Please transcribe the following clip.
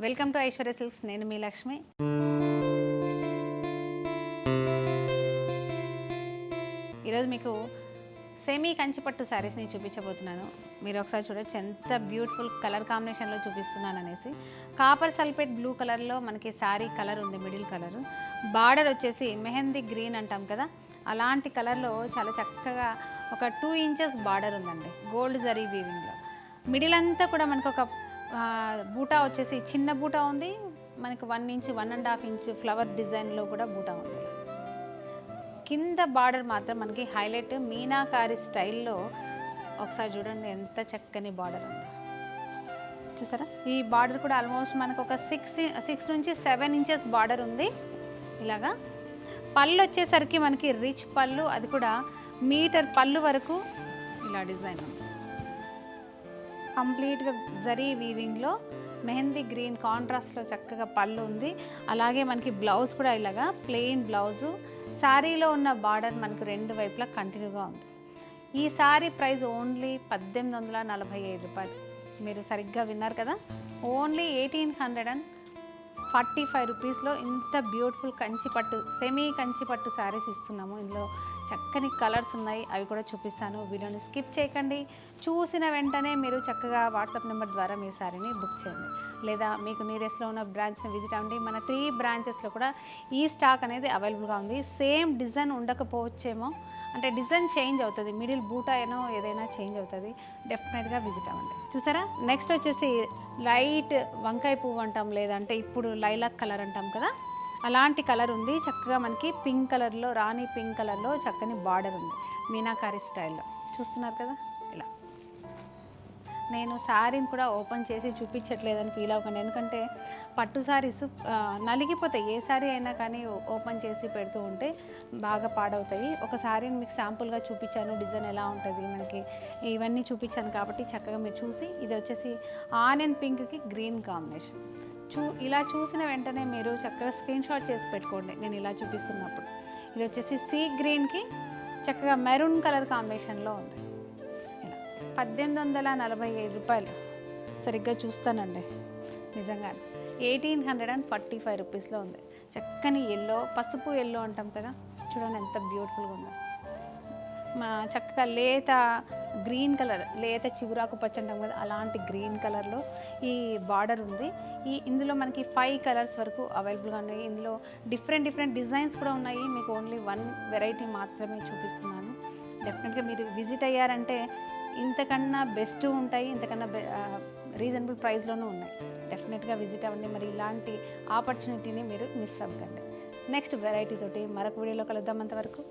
Welcome to Aishwarya silks. నేను మీ లక్ష్మి. ఈరోజు మీకు సెమీ కంచిపట్టు శారీస్ని చూపించబోతున్నాను. మీరు ఒకసారి చూడొచ్చు ఎంత బ్యూటిఫుల్ కలర్ కాంబినేషన్లో చూపిస్తున్నాను అనేసి. కాపర్ సల్ఫేట్ బ్లూ కలర్లో మనకి శారీ కలర్ ఉంది, మిడిల్ కలర్. బార్డర్ వచ్చేసి మెహందీ గ్రీన్ అంటాం కదా, అలాంటి కలర్లో చాలా చక్కగా ఒక 2 ఇంచెస్ బార్డర్ ఉందండి, గోల్డ్ జరీ వీవింగ్లో. మిడిల్ అంతా కూడా మనకు ఒక బూటా వచ్చేసి చిన్న బూటా ఉంది, మనకు 1 ఇంచ్ 1.5 ఇంచ్ ఫ్లవర్ డిజైన్లో కూడా బూటా ఉంది. కింద బార్డర్ మాత్రం మనకి హైలైట్ మీనాకారి స్టైల్లో. ఒకసారి చూడండి ఎంత చక్కని బార్డర్ ఉంది, చూసారా? ఈ బార్డర్ కూడా ఆల్మోస్ట్ మనకు ఒక 6 నుంచి 7 ఇంచెస్ బార్డర్ ఉంది. ఇలాగా పళ్ళు వచ్చేసరికి మనకి రిచ్ పళ్ళు, అది కూడా మీటర్ పళ్ళు వరకు ఇలా డిజైన్ ఉంది. కంప్లీట్గా జరీ వీవింగ్లో మెహందీ గ్రీన్ కాంట్రాస్ట్లో చక్కగా పళ్ళు ఉంది. అలాగే మనకి బ్లౌజ్ కూడా ఇలాగా ప్లెయిన్ బ్లౌజు. శారీలో ఉన్న బార్డర్ మనకు 2 వైపులా కంటిన్యూగా ఉంది. ఈ శారీ ప్రైస్ ఓన్లీ 1845 రూపాయలు. మీరు సరిగ్గా విన్నారు కదా, ఓన్లీ 1845 రూపీస్లో ఇంత బ్యూటిఫుల్ కంచిపట్టు, సెమీ కంచిపట్టు శారీస్ ఇస్తున్నాము. ఇందులో చక్కని కలర్స్ ఉన్నాయి, అవి కూడా చూపిస్తాను. వీడియోని స్కిప్ చేయకండి. చూసిన వెంటనే మీరు చక్కగా వాట్సాప్ నెంబర్ ద్వారా మీ శారీని బుక్ చేయండి, లేదా మీకు నియరెస్ట్లో ఉన్న బ్రాంచ్ని విజిట్ అవ్వండి. మన 3 బ్రాంచెస్లో కూడా ఈ స్టాక్ అనేది అవైలబుల్గా ఉంది. సేమ్ డిజైన్ ఉండకపోవచ్చేమో, అంటే డిజైన్ చేంజ్ అవుతుంది, మిడిల్ బూటా ఏదైనా చేంజ్ అవుతుంది. డెఫినెట్గా విజిట్ అవ్వండి. చూసారా? నెక్స్ట్ వచ్చేసి లైట్ వంకాయ పువ్వు అంటాం, లేదంటే ఇప్పుడు లైలాక్ కలర్ అంటాం కదా, అలాంటి కలర్ ఉంది. చక్కగా మనకి పింక్ కలర్లో, రాణి పింక్ కలర్లో చక్కని బార్డర్ ఉంది మీనాకారి స్టైల్లో. చూస్తున్నారు కదా, ఇలా. నేను శారీని కూడా ఓపెన్ చేసి చూపించట్లేదని ఫీల్ అవ్వకండి, ఎందుకంటే పట్టు శారీస్ నలిగిపోతాయి. ఏ శారీ అయినా కానీ ఓపెన్ చేసి పెడుతూ ఉంటే బాగా పాడవుతాయి. ఒక శారీని మీకు శాంపుల్గా చూపించాను, డిజైన్ ఎలా ఉంటుంది మనకి ఇవన్నీ చూపించాను కాబట్టి చక్కగా మీరు చూసి. ఇది వచ్చేసి ఆనియన్ పింక్కి గ్రీన్ కాంబినేషన్. ఇలా చూసిన వెంటనే మీరు చక్కగా స్క్రీన్ షాట్ చేసి పెట్టుకోండి నేను ఇలా చూపిస్తున్నప్పుడు. ఇది వచ్చేసి సీ గ్రీన్కి చక్కగా మెరూన్ కలర్ కాంబినేషన్లో ఉంది. ఇలా 1845 రూపాయలు. సరిగ్గా చూస్తానండి, నిజంగా 1845 రూపీస్లో ఉంది. చక్కని ఎల్లో, పసుపు ఎల్లో అంటాం కదా, చూడండి ఎంత బ్యూటిఫుల్గా ఉందో. చక్కగా లేత గ్రీన్ కలర్, లేత చిగురాకు పచ్చ అంటాం కదా, అలాంటి గ్రీన్ కలర్లో ఈ బార్డర్ ఉంది. ఇందులో మనకి 5 కలర్స్ వరకు అవైలబుల్గా ఉన్నాయి. ఇందులో డిఫరెంట్ డిజైన్స్ కూడా ఉన్నాయి. మీకు ఓన్లీ 1 వెరైటీ మాత్రమే చూపిస్తున్నాను. డెఫినెట్గా మీరు విజిట్ అయ్యారంటే ఇంతకన్నా బెస్ట్ ఉంటాయి, ఇంతకన్నా రీజనబుల్ ప్రైస్లోనూ ఉన్నాయి. డెఫినెట్గా విజిట్ అవ్వండి. మరి ఇలాంటి ఆపర్చునిటీని మీరు మిస్ అవ్వకండి. నెక్స్ట్ వెరైటీ తోటి మరొక వీడియోలో కలుద్దాం. అంతవరకు